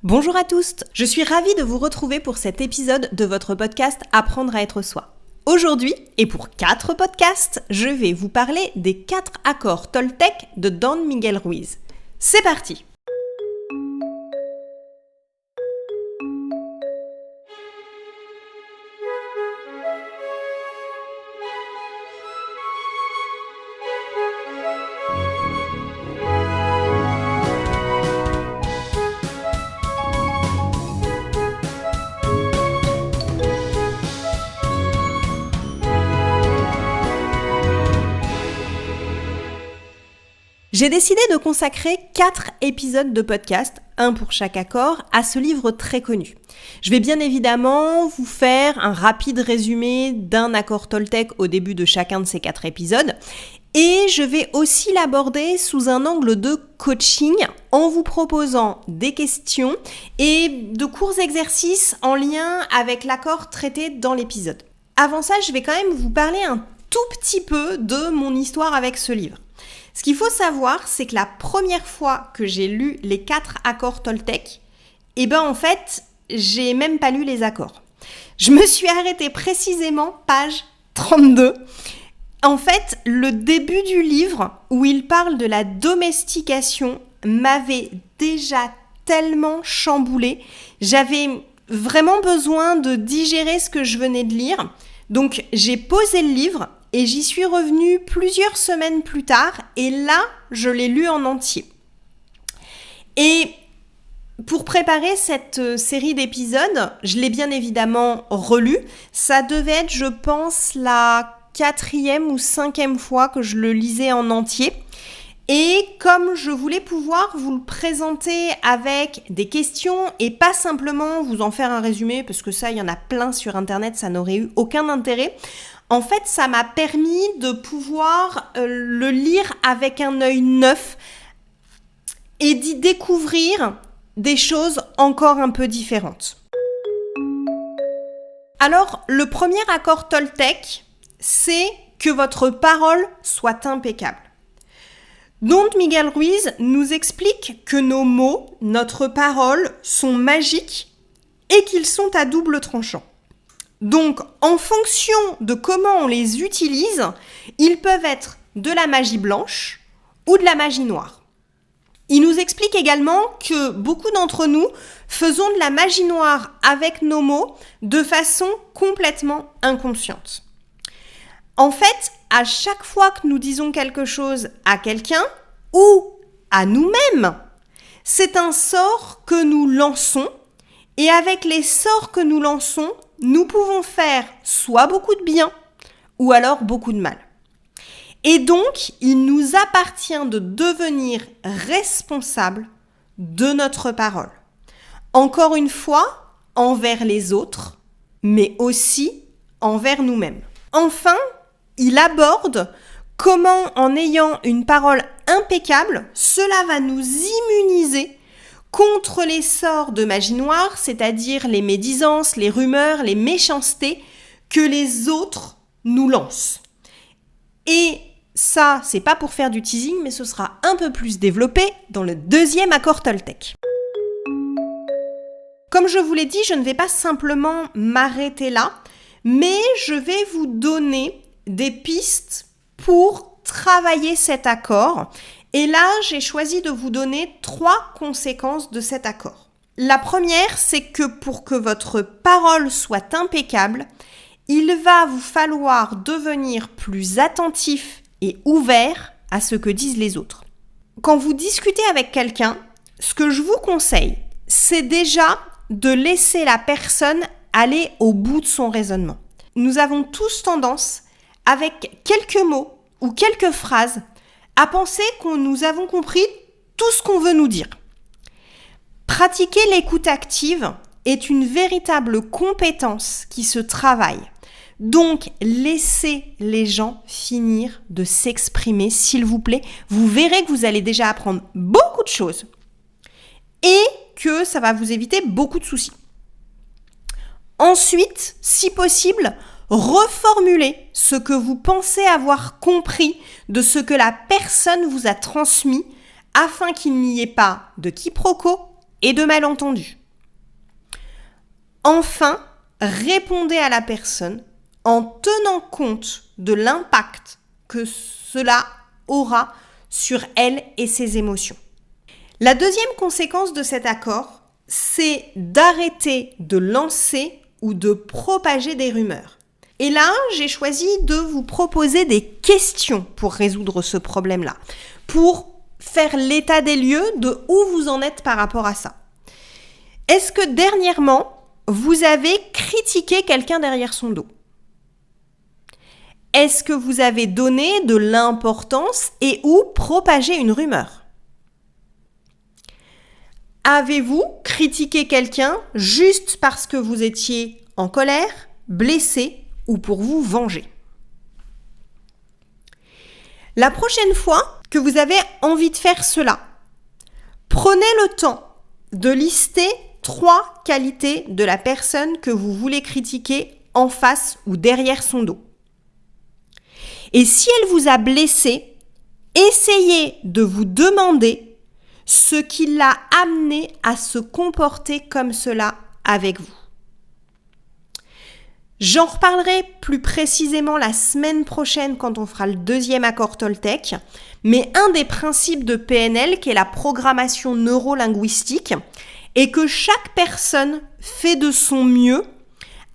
Bonjour à tous, je suis ravie de vous retrouver pour cet épisode de votre podcast Apprendre à être soi. Aujourd'hui, et pour 4 podcasts, je vais vous parler des 4 accords Toltec de Don Miguel Ruiz. C'est parti! J'ai décidé de consacrer 4 épisodes de podcast, un pour chaque accord, à ce livre très connu. Je vais bien évidemment vous faire un rapide résumé d'un accord Toltec au début de chacun de ces 4 épisodes. Et je vais aussi l'aborder sous un angle de coaching en vous proposant des questions et de courts exercices en lien avec l'accord traité dans l'épisode. Avant ça, je vais quand même vous parler un tout petit peu de mon histoire avec ce livre. Ce qu'il faut savoir, c'est que la première fois que j'ai lu les 4 accords Toltec, en fait, j'ai même pas lu les accords. Je me suis arrêtée précisément page 32. En fait, le début du livre, où il parle de la domestication, m'avait déjà tellement chamboulée. J'avais vraiment besoin de digérer ce que je venais de lire. Donc, j'ai posé le livre et j'y suis revenue plusieurs semaines plus tard. Et là, je l'ai lu en entier. Et pour préparer cette série d'épisodes, je l'ai bien évidemment relu. Ça devait être, je pense, la 4e ou 5e fois que je le lisais en entier. Et comme je voulais pouvoir vous le présenter avec des questions et pas simplement vous en faire un résumé, parce que ça, il y en a plein sur Internet, ça n'aurait eu aucun intérêt. En fait, ça m'a permis de pouvoir le lire avec un œil neuf et d'y découvrir des choses encore un peu différentes. Alors, le premier accord Toltec, c'est que votre parole soit impeccable. Don Miguel Ruiz nous explique que nos mots, notre parole, sont magiques et qu'ils sont à double tranchant. Donc, en fonction de comment on les utilise, ils peuvent être de la magie blanche ou de la magie noire. Il nous explique également que beaucoup d'entre nous faisons de la magie noire avec nos mots de façon complètement inconsciente. En fait, à chaque fois que nous disons quelque chose à quelqu'un ou à nous-mêmes, c'est un sort que nous lançons et avec les sorts que nous lançons, nous pouvons faire soit beaucoup de bien ou alors beaucoup de mal. Et donc, il nous appartient de devenir responsable de notre parole. Encore une fois, envers les autres, mais aussi envers nous-mêmes. Enfin, il aborde comment, en ayant une parole impeccable, cela va nous immuniser contre les sorts de magie noire, c'est-à-dire les médisances, les rumeurs, les méchancetés que les autres nous lancent. Et ça, c'est pas pour faire du teasing, mais ce sera un peu plus développé dans le 2e accord Toltec. Comme je vous l'ai dit, je ne vais pas simplement m'arrêter là, mais je vais vous donner des pistes pour travailler cet accord. Et là, j'ai choisi de vous donner 3 conséquences de cet accord. La première, c'est que pour que votre parole soit impeccable, il va vous falloir devenir plus attentif et ouvert à ce que disent les autres. Quand vous discutez avec quelqu'un, ce que je vous conseille, c'est déjà de laisser la personne aller au bout de son raisonnement. Nous avons tous tendance, avec quelques mots ou quelques phrases, à penser que nous avons compris tout ce qu'on veut nous dire. Pratiquer l'écoute active est une véritable compétence qui se travaille. Donc, laissez les gens finir de s'exprimer, s'il vous plaît. Vous verrez que vous allez déjà apprendre beaucoup de choses et que ça va vous éviter beaucoup de soucis. Ensuite, si possible, reformulez ce que vous pensez avoir compris de ce que la personne vous a transmis afin qu'il n'y ait pas de quiproquo et de malentendus. Enfin, répondez à la personne en tenant compte de l'impact que cela aura sur elle et ses émotions. La deuxième conséquence de cet accord, c'est d'arrêter de lancer ou de propager des rumeurs. Et là, j'ai choisi de vous proposer des questions pour résoudre ce problème-là, pour faire l'état des lieux de où vous en êtes par rapport à ça. Est-ce que dernièrement, vous avez critiqué quelqu'un derrière son dos ? Est-ce que vous avez donné de l'importance et ou propagé une rumeur ? Avez-vous critiqué quelqu'un juste parce que vous étiez en colère, blessé ou pour vous venger ? La prochaine fois que vous avez envie de faire cela, prenez le temps de lister 3 qualités de la personne que vous voulez critiquer en face ou derrière son dos. Et si elle vous a blessé, essayez de vous demander ce qui l'a amené à se comporter comme cela avec vous. J'en reparlerai plus précisément la semaine prochaine quand on fera le 2e accord Toltec, mais un des principes de PNL, qui est la programmation neuro-linguistique, est que chaque personne fait de son mieux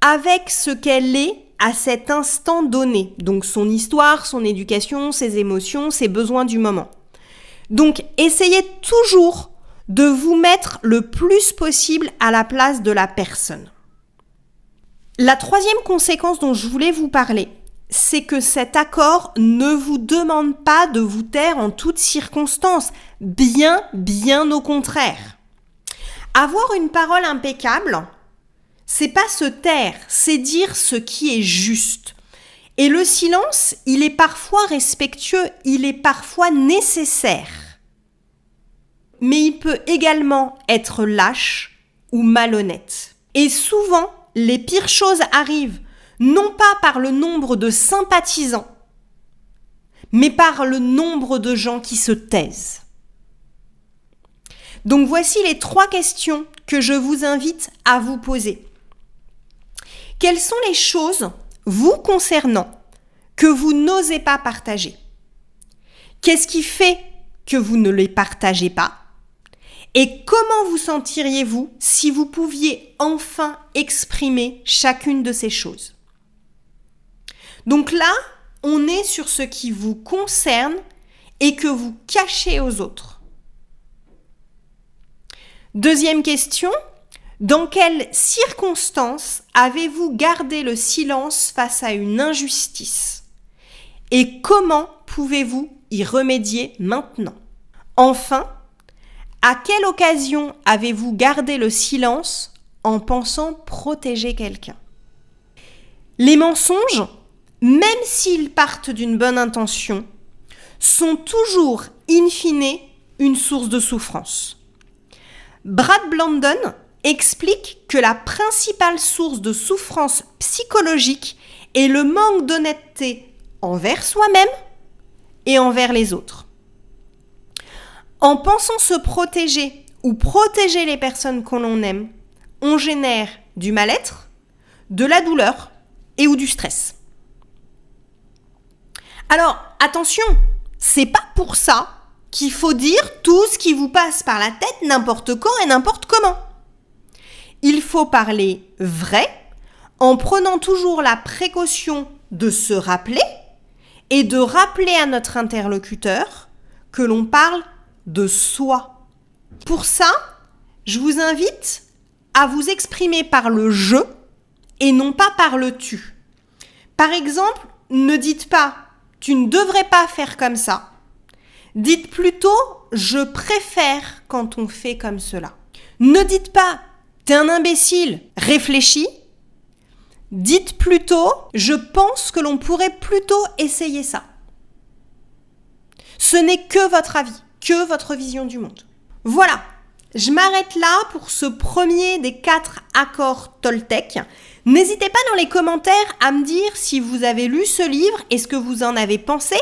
avec ce qu'elle est à cet instant donné, donc son histoire, son éducation, ses émotions, ses besoins du moment. Donc, essayez toujours de vous mettre le plus possible à la place de la personne. La 3e conséquence dont je voulais vous parler, c'est que cet accord ne vous demande pas de vous taire en toutes circonstances, bien au contraire. Avoir une parole impeccable, c'est pas se taire, c'est dire ce qui est juste. Et le silence, il est parfois respectueux, il est parfois nécessaire. Mais il peut également être lâche ou malhonnête. Et souvent, les pires choses arrivent non pas par le nombre de sympathisants, mais par le nombre de gens qui se taisent. Donc voici les 3 questions que je vous invite à vous poser. Quelles sont les choses vous concernant que vous n'osez pas partager ? Qu'est-ce qui fait que vous ne les partagez pas ? Et comment vous sentiriez-vous si vous pouviez enfin exprimer chacune de ces choses ? Donc là, on est sur ce qui vous concerne et que vous cachez aux autres. Deuxième question, dans quelles circonstances avez-vous gardé le silence face à une injustice ? Et comment pouvez-vous y remédier maintenant ? Enfin, à quelle occasion avez-vous gardé le silence en pensant protéger quelqu'un ? Les mensonges, même s'ils partent d'une bonne intention, sont toujours, in fine, une source de souffrance. Brad Blandon explique que la principale source de souffrance psychologique est le manque d'honnêteté envers soi-même et envers les autres. En pensant se protéger ou protéger les personnes que l'on aime, on génère du mal-être, de la douleur et ou du stress. Alors, attention, c'est pas pour ça qu'il faut dire tout ce qui vous passe par la tête n'importe quand et n'importe comment. Il faut parler vrai en prenant toujours la précaution de se rappeler et de rappeler à notre interlocuteur que l'on parle de soi. Pour ça, je vous invite à vous exprimer par le « je » et non pas par le « tu ». Par exemple, ne dites pas « tu ne devrais pas faire comme ça ». Dites plutôt « je préfère quand on fait comme cela ». Ne dites pas « t'es un imbécile, réfléchis ». Dites plutôt « je pense que l'on pourrait plutôt essayer ça ». Ce n'est que votre avis, que votre vision du monde. Voilà, je m'arrête là pour ce premier des 4 accords Toltec. N'hésitez pas dans les commentaires à me dire si vous avez lu ce livre et ce que vous en avez pensé,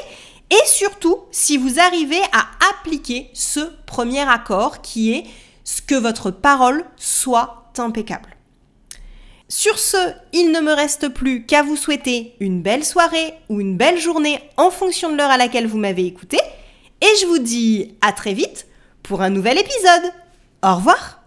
et surtout si vous arrivez à appliquer ce premier accord qui est que votre parole soit impeccable. Sur ce, il ne me reste plus qu'à vous souhaiter une belle soirée ou une belle journée en fonction de l'heure à laquelle vous m'avez écouté. Et je vous dis à très vite pour un nouvel épisode. Au revoir!